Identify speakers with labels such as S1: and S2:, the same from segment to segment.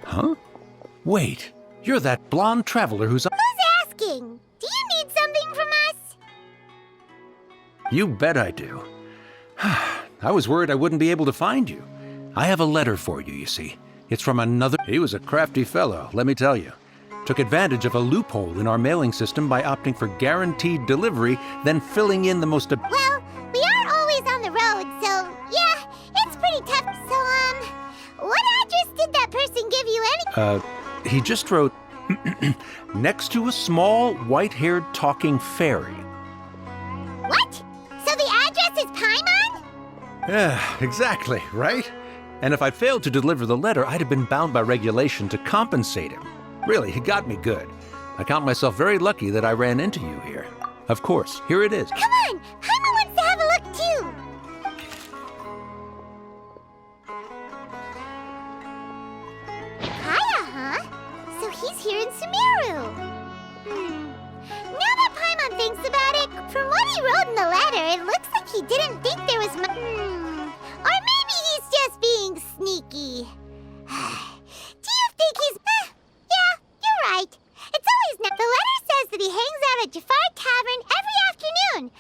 S1: Huh? Wait, you're that blonde traveler who's...
S2: Who's asking? Do you need something from us?
S1: You bet I do. I was worried I wouldn't be able to find you. I have a letter for you, you see. It's from another... He was a crafty fellow, let me tell you. Took advantage of a loophole in our mailing system by opting for guaranteed delivery, then filling in the most...
S2: Well, we aren't always on the road, so yeah, it's pretty tough. So, what address did that person give you any...
S1: He just wrote, next to a small, white-haired talking fairy.
S2: What? So the address is Paimon?
S1: Yeah, exactly, right? And if I'd failed to deliver the letter, I'd have been bound by regulation to compensate him. Really, he got me good. I count myself very lucky that I ran into you here. Of course, here it is.
S2: Come on! Paimon wants to have a look, too! Kaeya, huh? So he's here in Sumeru. Now that Paimon thinks about it, from what he wrote in the letter, it looks like he didn't think there was Or maybe he's just being sneaky. Do you think he's... yeah, you're right. It's always not... The letter says that he hangs out at Jafar Tavern every afternoon.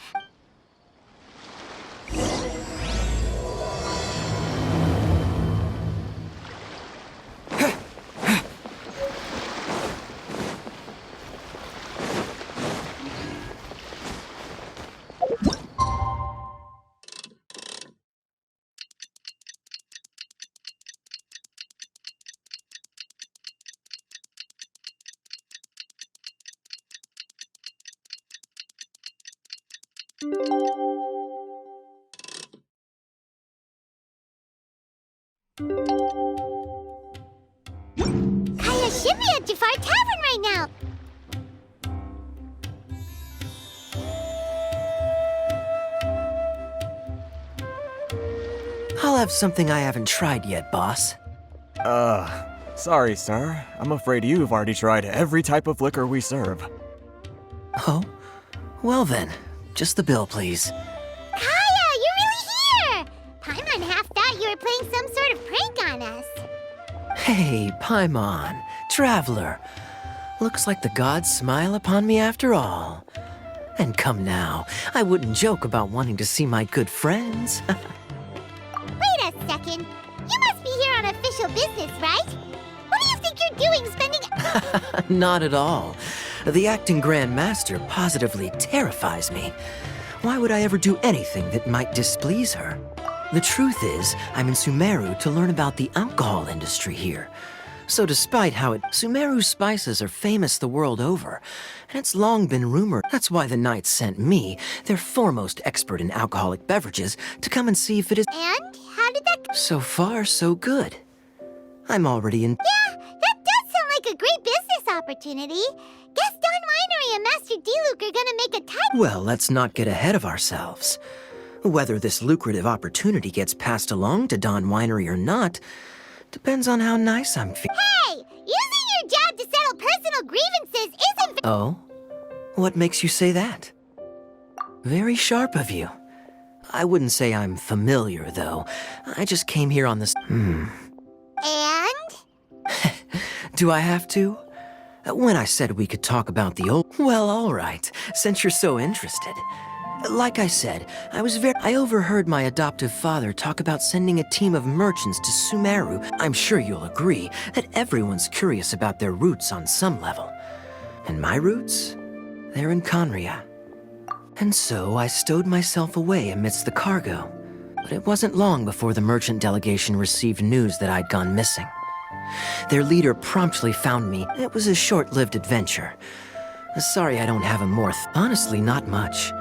S2: Kaeya should be at Jafar Tavern right now.
S3: I'll have something I haven't tried yet, boss.
S4: Sorry, sir. I'm afraid you've already tried every type of liquor we serve.
S3: Oh? Well then, just the bill, please.
S2: Kaeya, you're really here! Paimon half thought you were playing some sort of prank on us.
S3: Hey, Paimon, traveler. Looks like the gods smile upon me after all. And come now, I wouldn't joke about wanting to see my good friends.
S2: Wait a second. You must be here on official business, right? What do you think you're doing spending...
S3: Not at all. The acting Grand Master positively terrifies me. Why would I ever do anything that might displease her? The truth is, I'm in Sumeru to learn about the alcohol industry here. So despite how Sumeru spices are famous the world over, and it's long been rumored. That's why the Knights sent me, their foremost expert in alcoholic beverages, to come and see if it is...
S2: And? How did that...
S3: So far, so good. I'm already in...
S2: Yeah, that does sound like a great business opportunity. Guess Don Winery and Master D-Luke are gonna make a tight...
S3: Well, let's not get ahead of ourselves. Whether this lucrative opportunity gets passed along to Don Winery or not, depends on how nice I'm feeling.
S2: Hey! Using your job to settle personal grievances isn't...
S3: Oh? What makes you say that? Very sharp of you. I wouldn't say I'm familiar, though. I just came here on this...
S2: And?
S3: Do I have to? When I said we could talk about the old... Well, all right, since you're so interested. Like I said, I overheard my adoptive father talk about sending a team of merchants to Sumeru. I'm sure you'll agree that everyone's curious about their roots on some level. And my roots? They're in Khaenri'ah. And so I stowed myself away amidst the cargo. But it wasn't long before the merchant delegation received news that I'd gone missing. Their leader promptly found me. It was a short-lived adventure. Sorry I don't have a more honestly, not much.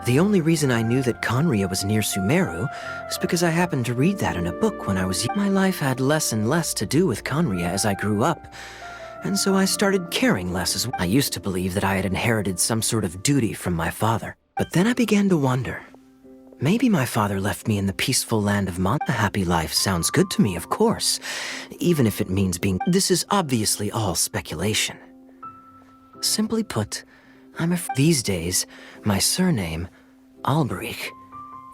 S3: The only reason I knew that Khaenri'ah was near Sumeru is because I happened to read that in a book when I was young. My life had less and less to do with Khaenri'ah as I grew up, and so I started caring less as well. I used to believe that I had inherited some sort of duty from my father, but then I began to wonder. Maybe my father left me in the peaceful land of Mon. A happy life sounds good to me, of course, even if it means being. This is obviously all speculation. Simply put, these days, my surname, Alberich,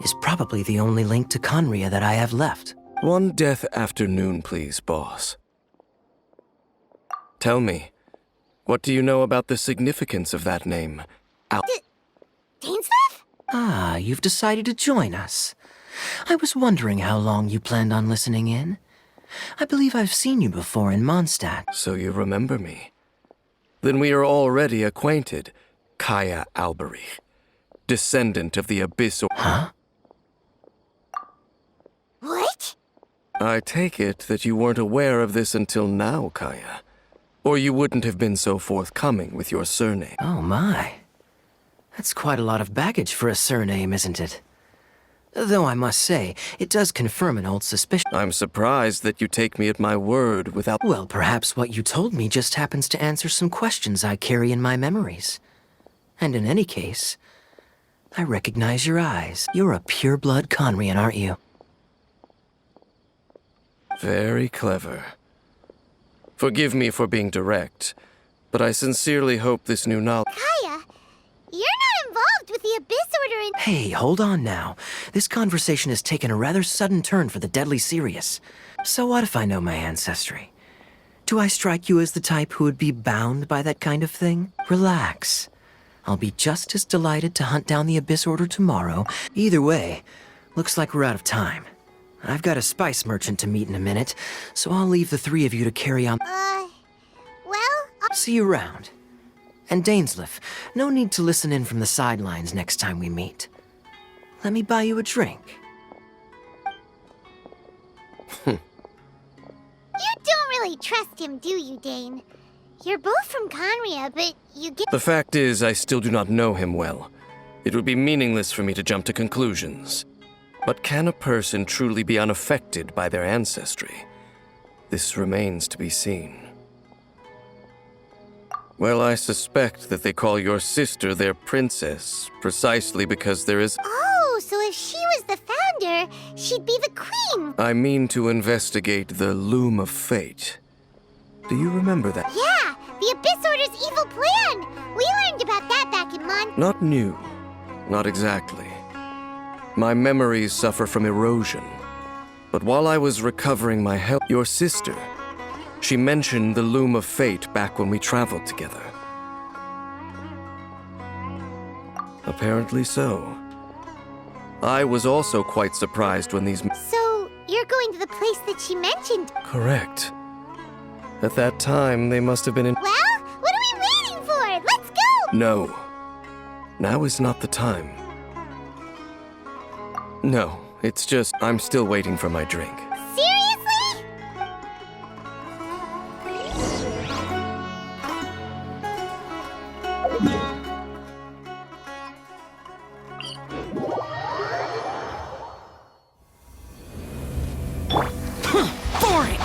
S3: is probably the only link to Khaenri'ah that I have left.
S5: One death afternoon, please, boss. Tell me, what do you know about the significance of that name?
S2: Dainsleif?
S3: Ah, you've decided to join us. I was wondering how long you planned on listening in. I believe I've seen you before in Mondstadt.
S5: So you remember me. Then we are already acquainted, Kaeya Alberich, descendant of the Abyss.
S3: Huh?
S2: What?
S5: I take it that you weren't aware of this until now, Kaeya. Or you wouldn't have been so forthcoming with your surname.
S3: Oh my. That's quite a lot of baggage for a surname, isn't it? Though I must say, it does confirm an old suspicion.
S5: I'm surprised that you take me at my word without...
S3: Well, perhaps what you told me just happens to answer some questions I carry in my memories. And in any case, I recognize your eyes. You're a pure-blood Khaenri'ah, aren't you?
S5: Very clever. Forgive me for being direct, but I sincerely hope this new knowledge...
S2: Kaeya, you're not involved with the Abyss Order in...
S3: Hey, hold on now. This conversation has taken a rather sudden turn for the deadly serious. So what if I know my ancestry? Do I strike you as the type who would be bound by that kind of thing? Relax. I'll be just as delighted to hunt down the Abyss Order tomorrow. Either way, looks like we're out of time. I've got a spice merchant to meet in a minute, so I'll leave the three of you to carry on. See you around. And Dainsleif, no need to listen in from the sidelines next time we meet. Let me buy you a drink.
S2: You don't really trust him, do you, Dane? You're both from Khaenri'ah, but you get...
S5: The fact is, I still do not know him well. It would be meaningless for me to jump to conclusions. But can a person truly be unaffected by their ancestry? This remains to be seen. Well, I suspect that they call your sister their princess, precisely because there is...
S2: Oh, so if she was the founder, she'd be the queen!
S5: I mean to investigate the Loom of Fate. Do you remember that?
S2: Yeah, the Abyss Order's evil plan! We learned about that back in Mon...
S5: Not new. Not exactly. My memories suffer from erosion. But while I was recovering my health, your sister, she mentioned the Loom of Fate back when we traveled together. Apparently so. I was also quite surprised when these...
S2: So, you're going to the place that she mentioned?
S5: Correct. At that time, they must have been in...
S2: Well, what are we waiting for? Let's go!
S5: No. Now is not the time. No, it's just, I'm still waiting for my drink.
S2: Seriously?
S3: Boring!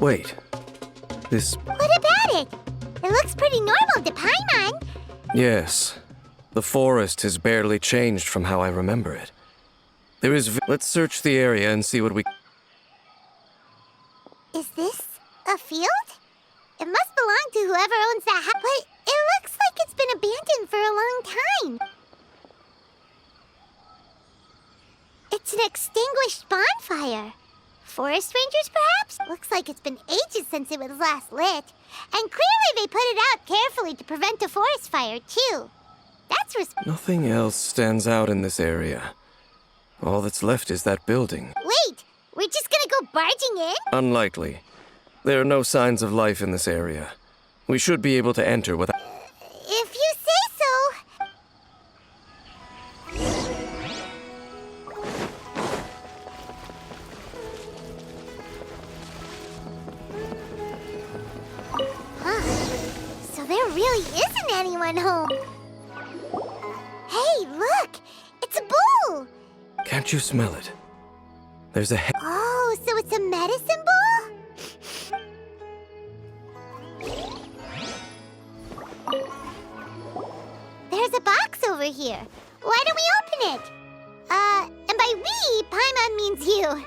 S5: Wait. This...
S2: What about it? It looks pretty normal to Paimon.
S5: Yes. The forest has barely changed from how I remember it. There is... Let's search the area and see what we...
S2: Is this a field? It must belong to whoever owns that house. But it looks like it's been abandoned for a long time. It's an extinguished bonfire. Forest rangers, perhaps? Looks like it's been ages since it was last lit. And clearly they put it out carefully to prevent a forest fire, too. That's
S5: Nothing else stands out in this area. All that's left is that building.
S2: Wait! We're just gonna go barging in?
S5: Unlikely. There are no signs of life in this area. We should be able to enter without...
S2: If you say so. Huh. So there really isn't anyone home. Hey, look! It's a bull!
S5: Can't you smell it? There's a
S2: Oh, so it's a medicine bull? There's a box over here. Why don't we open it? And by we, Paimon means you.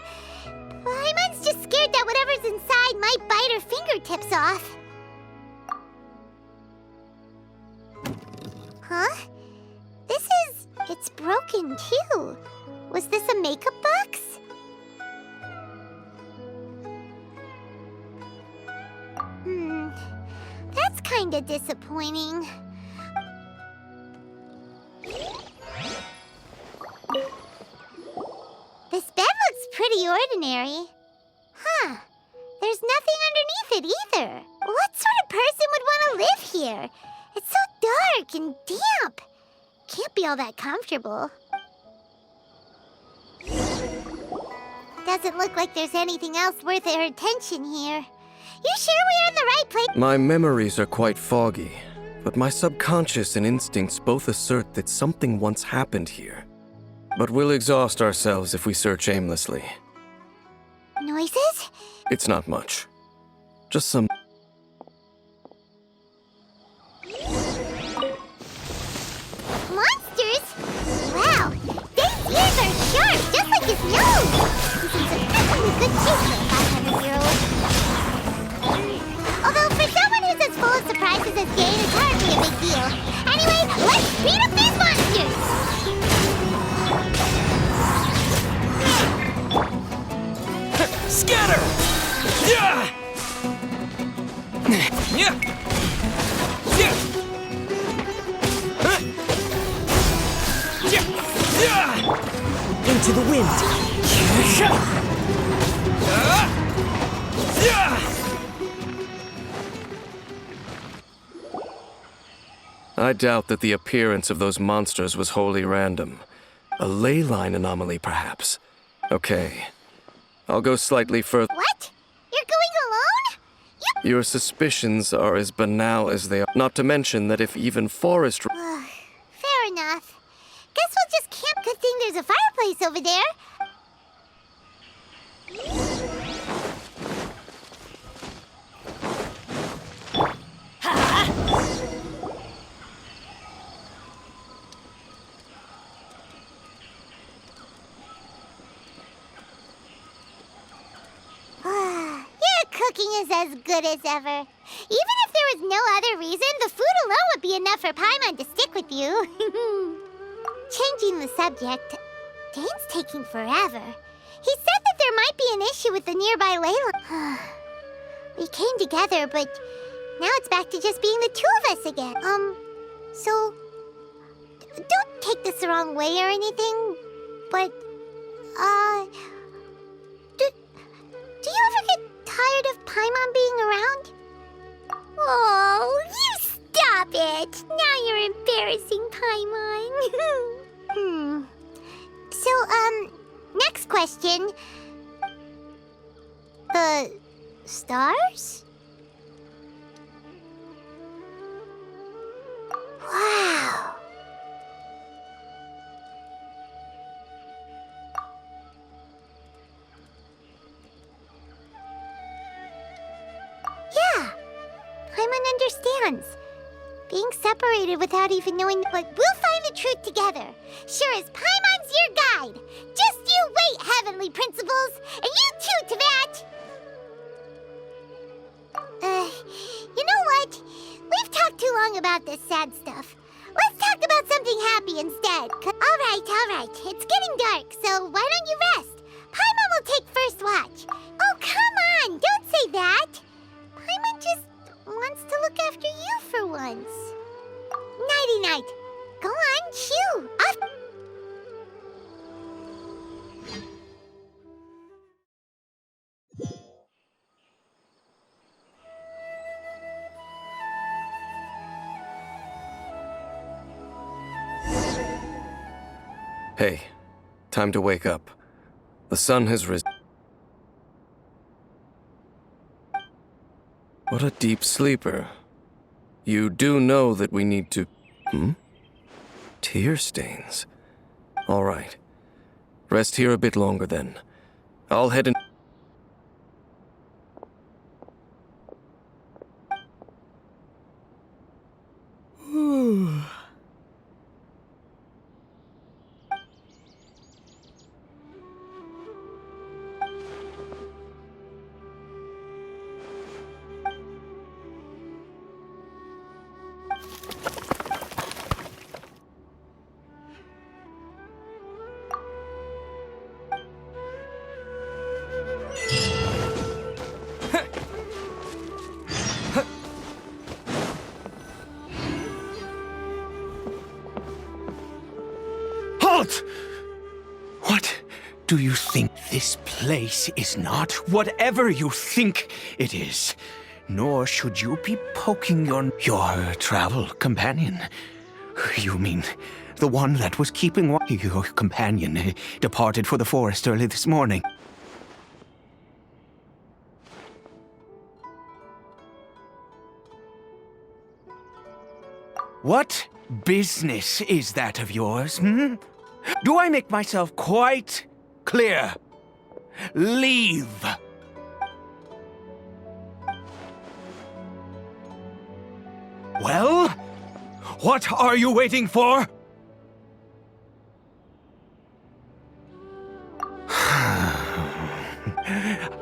S2: Paimon's just scared that whatever's inside might bite her fingertips off. Huh? It's broken too. Was this a makeup box? That's kinda disappointing. This bed looks pretty ordinary. Huh. There's nothing underneath it either. What sort of person would want to live here? It's so dark and damp. Can't be all that comfortable. Doesn't look like there's anything else worth our attention here. You sure we're in the right place?
S5: My memories are quite foggy, but my subconscious and instincts both assert that something once happened here. But we'll exhaust ourselves if we search aimlessly.
S2: Noises?
S5: It's not much. Just some...
S2: Monsters? Wow, Dane's ears are sharp, just like his nose! He's in surprisingly good shape for a 500-year-old. Although for someone who's as full of surprises as Dane, it's hardly a big deal. Anyway, let's beat up these monsters!
S4: Scatter! Yeah! Yeah! Yeah!
S3: Into the wind.
S5: I doubt that the appearance of those monsters was wholly random. A ley line anomaly, perhaps. Okay. I'll go slightly further.
S2: What? You're going alone?
S5: Your suspicions are as banal as they are. Not to mention that if even forest...
S2: Fair enough. Guess we'll just camp. Good thing there's a fireplace over there. Your cooking is as good as ever. Even if there was no other reason, the food alone would be enough for Paimon to stick with you. Changing the subject, Dane's taking forever. He said that there might be an issue with the nearby ley line. We came together, but now it's back to just being the two of us again. So don't take this the wrong way or anything, but, do you ever get tired of Paimon being around? Oh, you stop it! Now you're embarrassing Paimon. So, next question. The stars? Wow. Yeah, Paimon understands. Being separated without even knowing, but we'll find the truth together. Sure as Paimon's your guide. Just you wait, heavenly principles, and you too, Teyvat. You know what? We've talked too long about this sad stuff. Let's talk about something happy instead. All right. It's getting dark, so why don't you rest? Paimon will take first watch.
S5: Hey, time to wake up. The sun has risen. What a deep sleeper. You do know that we need to... Tear stains. All right. Rest here a bit longer then. I'll head in...
S1: Halt! What do you think? This place is not whatever you think it is. Nor should you be poking your travel companion. You mean the one that was keeping your companion departed for the forest early this morning. What business is that of yours, Do I make myself quite clear? Leave! Well? What are you waiting for?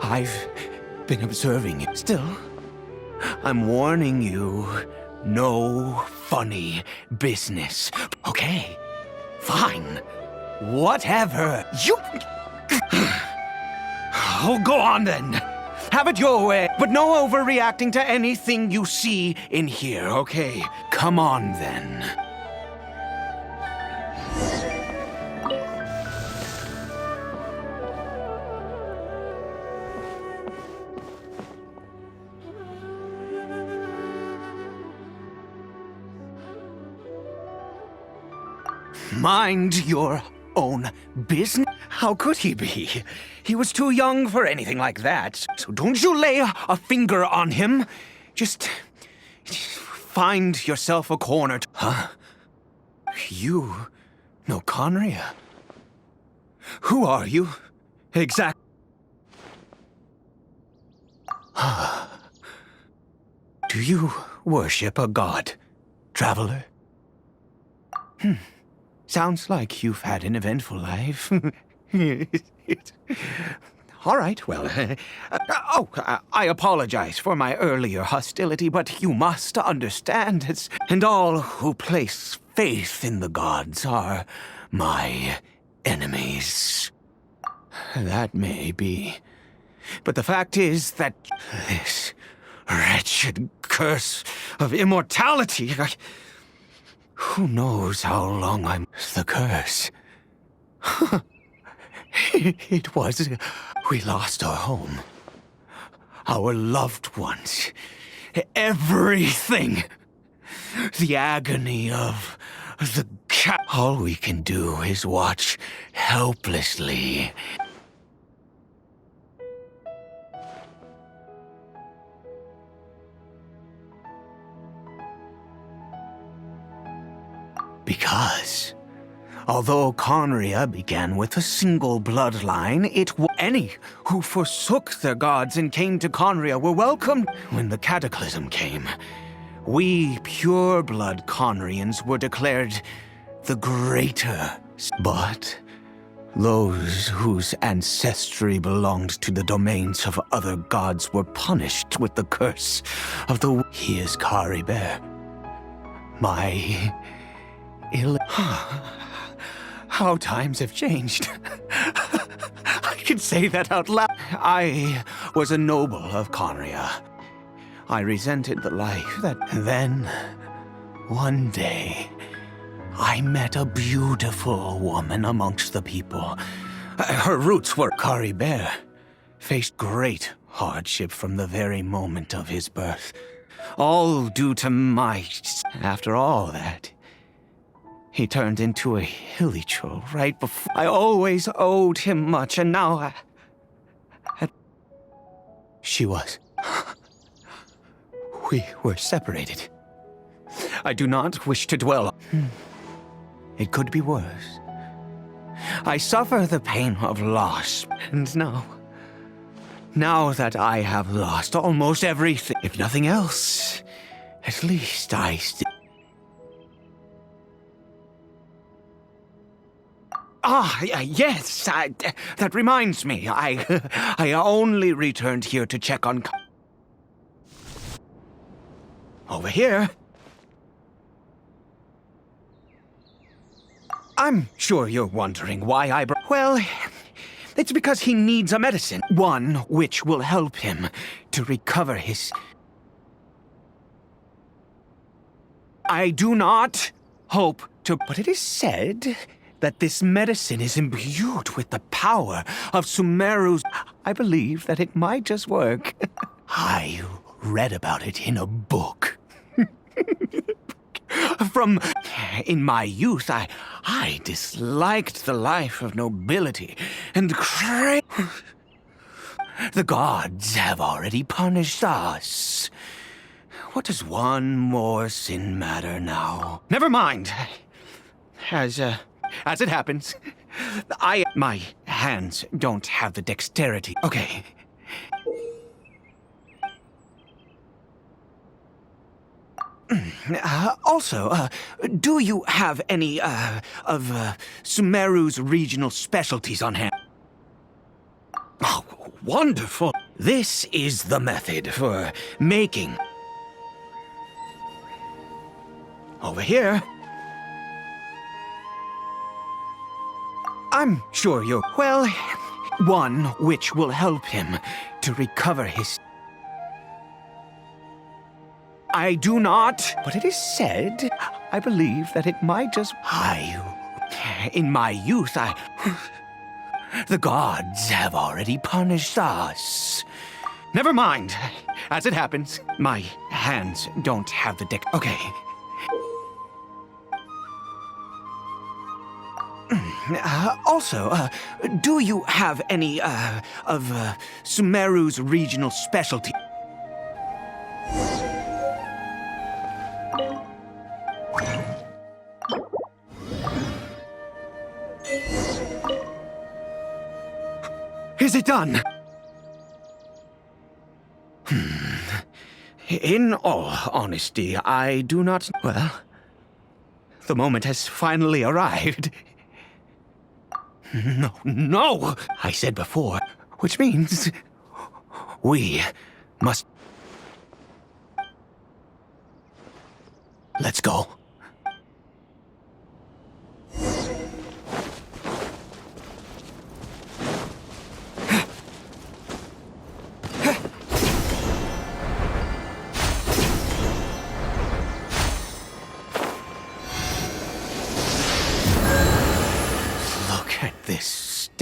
S1: I've been observing you. Still, I'm warning you. No funny business. Okay, fine. Whatever. You... Oh, go on then. Have it your way. But no overreacting to anything you see in here, okay? Come on then. Mind your own business? How could he be? He was too young for anything like that. So don't you lay a finger on him. Just find yourself a corner. Huh? You know Khaenri'ah? Who are you? Exactly. Do you worship a god, traveler? Sounds like you've had an eventful life. All right, well... I apologize for my earlier hostility, but you must understand, and all who place faith in the gods are my enemies. That may be. But the fact is that this wretched curse of immortality... Who knows how long I'm the curse? It was... We lost our home. Our loved ones. Everything. The agony of the cat. All we can do is watch helplessly. Because, although Khaenri'ah began with a single bloodline, any who forsook their gods and came to Khaenri'ah were welcomed. When the cataclysm came, we pure-blood Khaenri'ans were declared the greater. But those whose ancestry belonged to the domains of other gods were punished with the curse of the... He is Khaenri'ah. My... How times have changed. I can say that out loud. I was a noble of Khaenri'ah. I resented the life that... Then, one day, I met a beautiful woman amongst the people. Her roots were Khaenri'ah. Faced great hardship from the very moment of his birth. All due to my... After all that...
S6: He turned into a hilly troll right before. I always owed him much, and now she was. We were separated. I do not wish to dwell. It could be worse. I suffer the pain of loss, and now that I have lost almost everything, if nothing else, at least I still... Yes, that reminds me. I only returned here to check on... Over here. I'm sure you're wondering why I brought... Well, it's because he needs a medicine. One which will help him to recover his... I do not hope to... But it is said that this medicine is imbued with the power of Sumeru's... I believe that it might just work. I read about it in a book. In my youth, I disliked the life of nobility and the gods have already punished us. What does one more sin matter now? Never mind. As it happens, my hands don't have the dexterity. Okay. Also, do you have any, of Sumeru's regional specialties on hand? Oh, wonderful! This is the method for making... Over here. I'm sure you're... Well, one which will help him to recover his... I do not, but it is said, I believe that it might just... In my youth, the gods have already punished us. Never mind. As it happens, my hands don't have the deck. Okay. Also, do you have any, of Sumeru's regional specialty? Is it done? In all honesty, I do not... Well, the moment has finally arrived. No, I said before, which means we must... Let's go.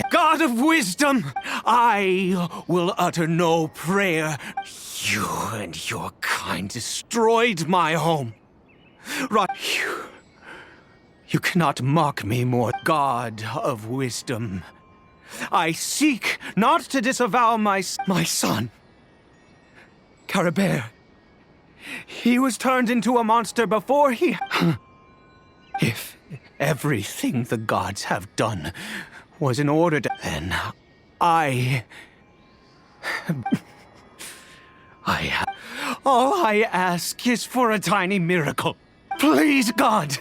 S6: God of wisdom, I will utter no prayer. You and your kind destroyed my home. You cannot mock me more. God of wisdom, I seek not to disavow my son, Khaenri'ah. He was turned into a monster before he... If everything the gods have done was in order to... Then all I ask is for a tiny miracle. Please, God!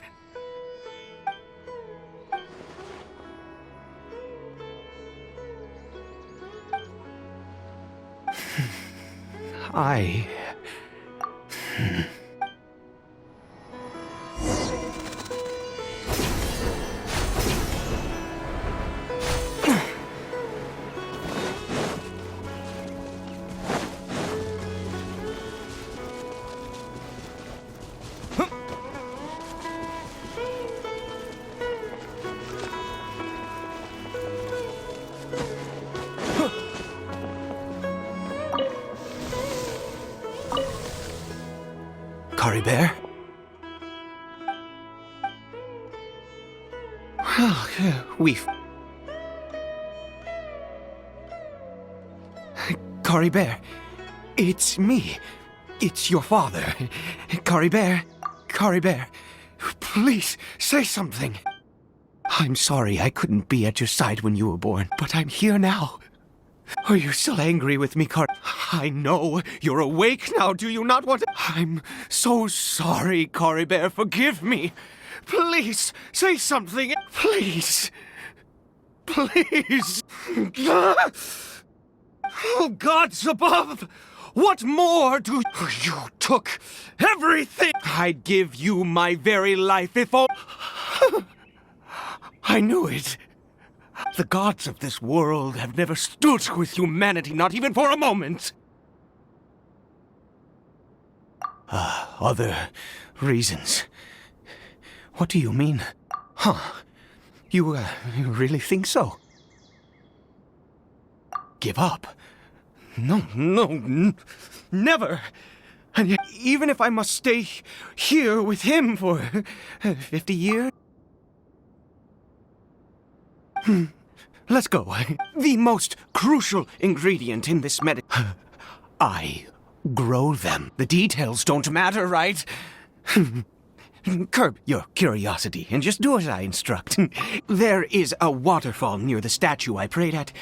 S6: Khaenri'ah? We've... Caribert, it's me. It's your father. Caribert, please say something. I'm sorry I couldn't be at your side when you were born, but I'm here now. Are you still angry with me, I know you're awake now. Do you not want to... I'm so sorry, Caribert. Forgive me. Please, say something. Please. Please. Oh, gods above! What more do you took everything? I'd give you my very life if all... I knew it. The gods of this world have never stood with humanity, not even for a moment. Other reasons. What do you mean? Huh? You really think so? Give up? No, never. And yet, even if I must stay here with him for 50 years... Let's go. The most crucial ingredient in this I grow them. The details don't matter, right? Curb your curiosity and just do as I instruct. There is a waterfall near the statue I prayed at.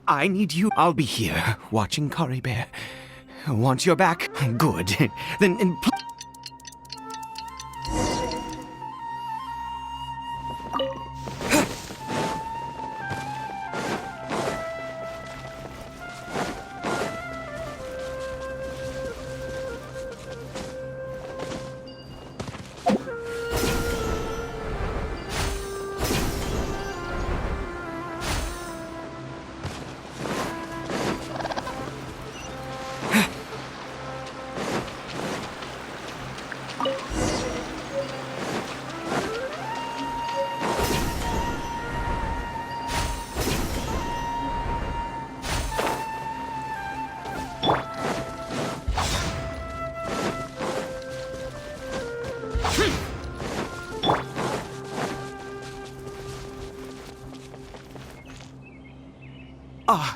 S6: I need you. I'll be here, watching Caribert. Once you're back, good. Then...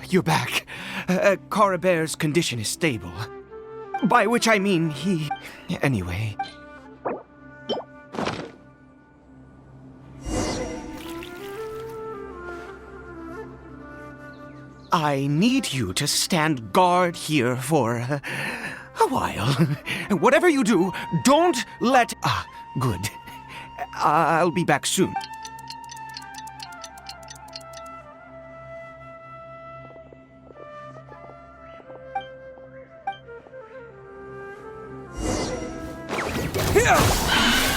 S6: You're back. Caribert's condition is stable. By which I mean he... Anyway. I need you to stand guard here for a while. Whatever you do, don't let... good. I'll be back soon.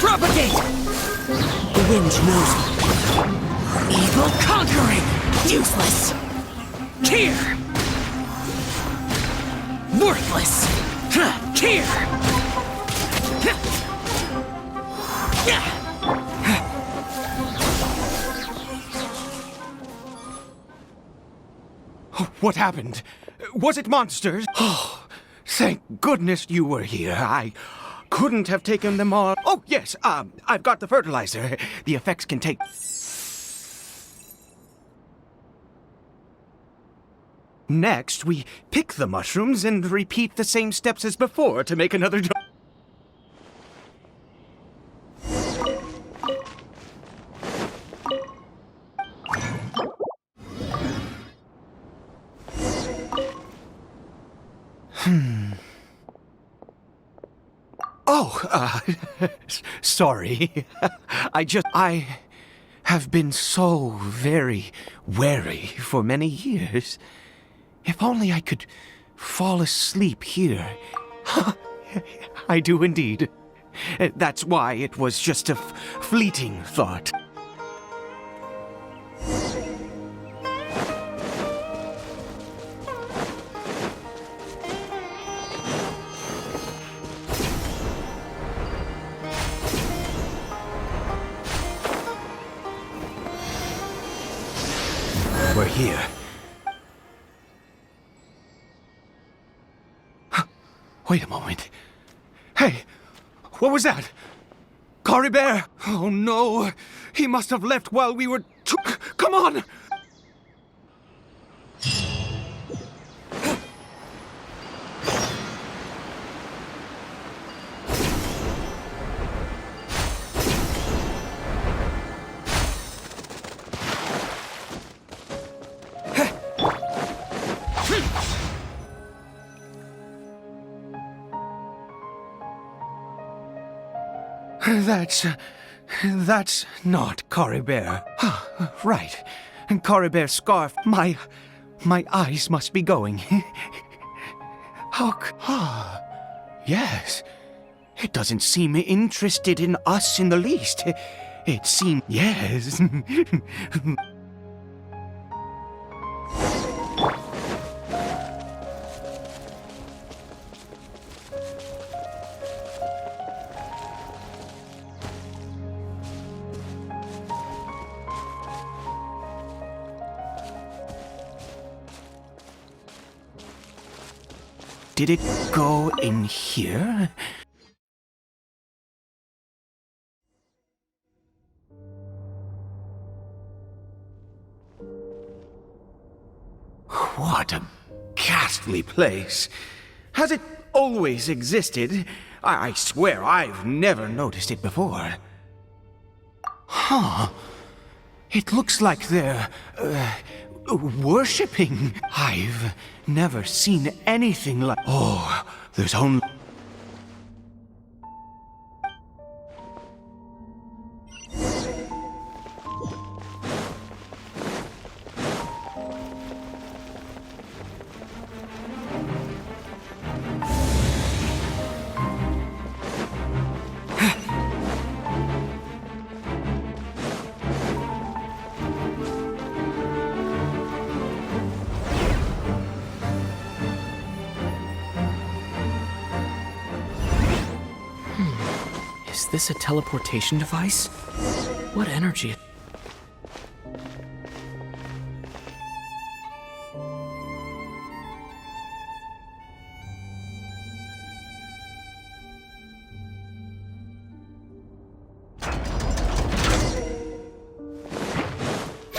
S3: Propagate! The wind knows me. Evil conquering! Useless! Here! Worthless! Here!
S6: What happened? Was it monsters? Oh, thank goodness you were here. I couldn't have taken them all. Oh, yes, I've got the fertilizer. The effects can take... Next, we pick the mushrooms and repeat the same steps as before to make another... Oh, sorry. I have been so very wary for many years. If only I could fall asleep here. I do indeed. That's why it was just a fleeting thought. We're here. Wait a moment. Hey, what was that? Caribert! Oh no, he must have left while we were Come on! That's not Khaenri'ah. Right. Khaenri'ah's scarf. My eyes must be going. Yes. It doesn't seem interested in us in the least. It seems... Yes. Did it go in here? What a ghastly place. Has it always existed? I swear I've never noticed it before. Huh. It looks like they're, worshipping. I've never seen anything like... Oh, there's only...
S3: Is this a teleportation device? What energy?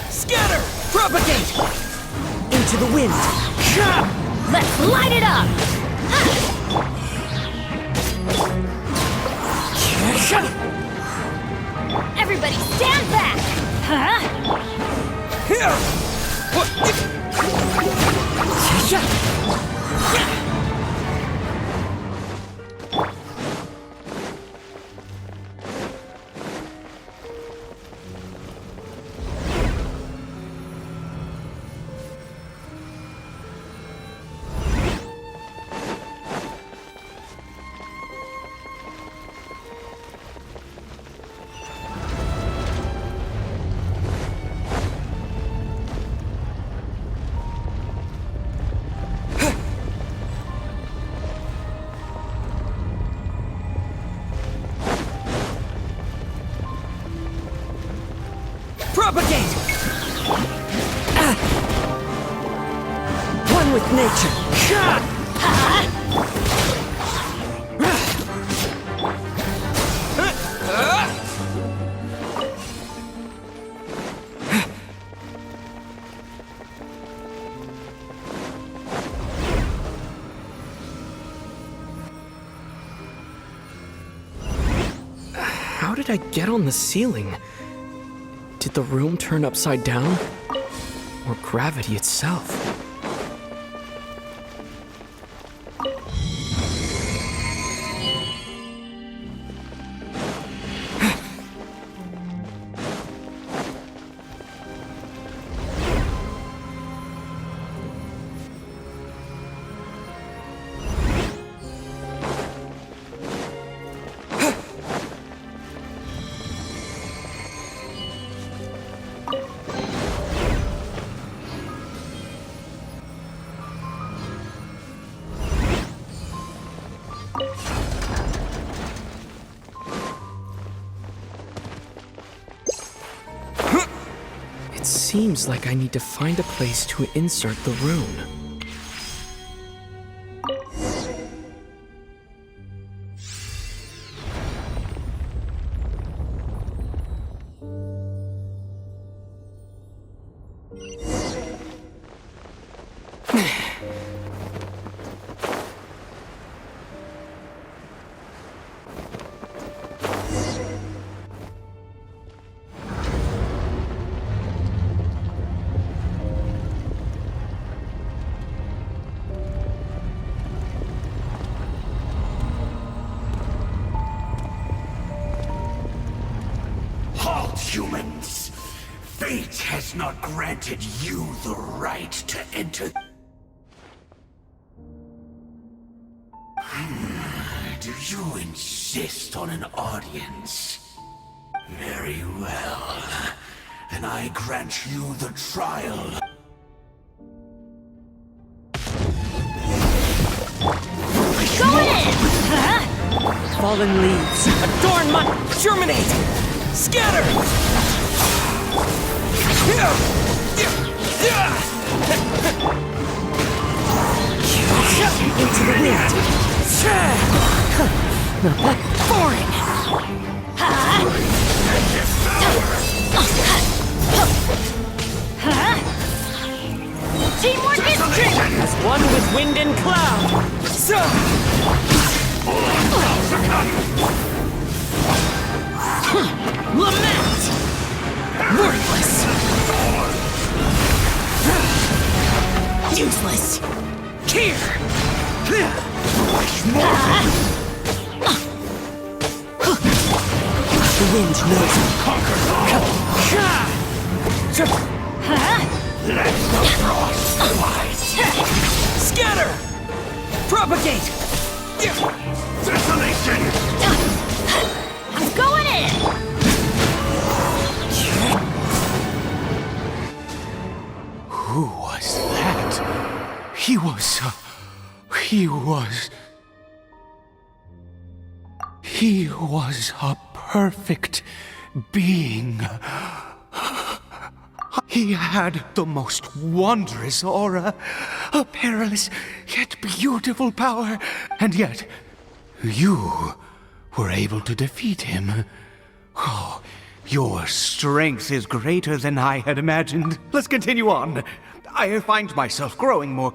S7: Scatter! Propagate! Into the wind!
S2: Let's light it up! Everybody stand back!
S7: Propagate! One with nature.
S3: How did I get on the ceiling? Did the room turn upside down? Or gravity itself? It seems like I need to find a place to insert the rune.
S8: humans. Fate has not granted you the right to enter. Do you insist on an audience? Very well. Then I grant you the trial.
S7: Go in! Fallen leaves, adorn my... Germinate! Scatter! Into the wind! Not that boring! Teamwork is trick! As one with wind and cloud! Lament! Worthless! Useless! Here! The wind knows me.
S8: Let the frost fly.
S7: Scatter! Propagate!
S8: Desolation!
S2: I'm going in!
S6: Who was that? He was a perfect being. He had the most wondrous aura, a perilous yet beautiful power, and yet you were able to defeat him. Oh, your strength is greater than I had imagined. Let's continue on. I find myself growing more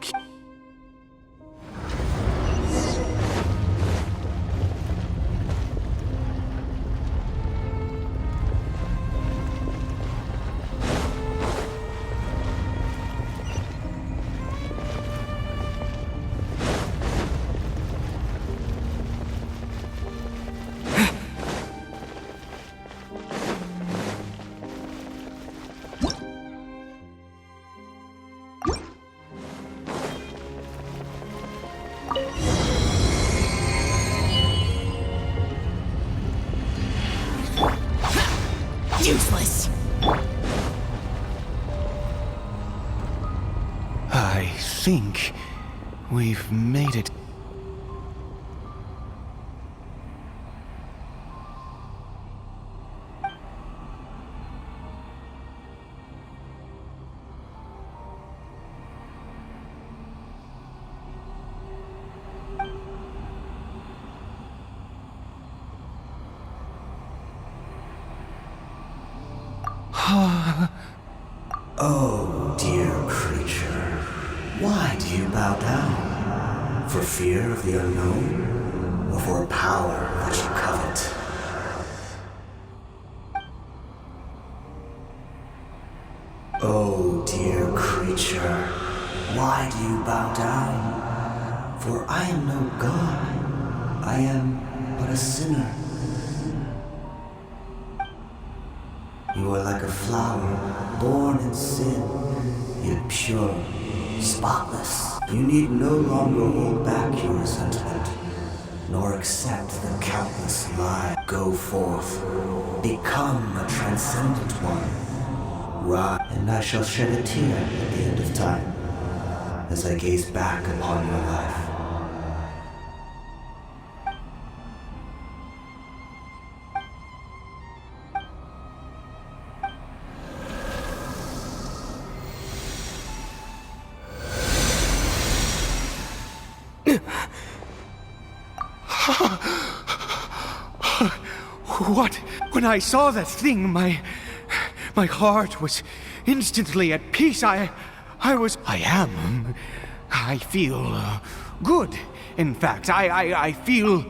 S7: Useless!
S6: I think we've made it.
S8: Oh, dear creature, why do you bow down? For fear of the unknown? Or for a power that you covet? Oh, dear creature, why do you bow down? For I am no god, I am but a sinner. You are like a flower, born in sin, yet pure, spotless. You need no longer hold back your resentment, nor accept the countless lies. Go forth, become a transcendent one. Rise, and I shall shed a tear at the end of time, as I gaze back upon your life.
S6: What? When I saw that thing, my heart was instantly at peace. I feel good. In fact, I feel.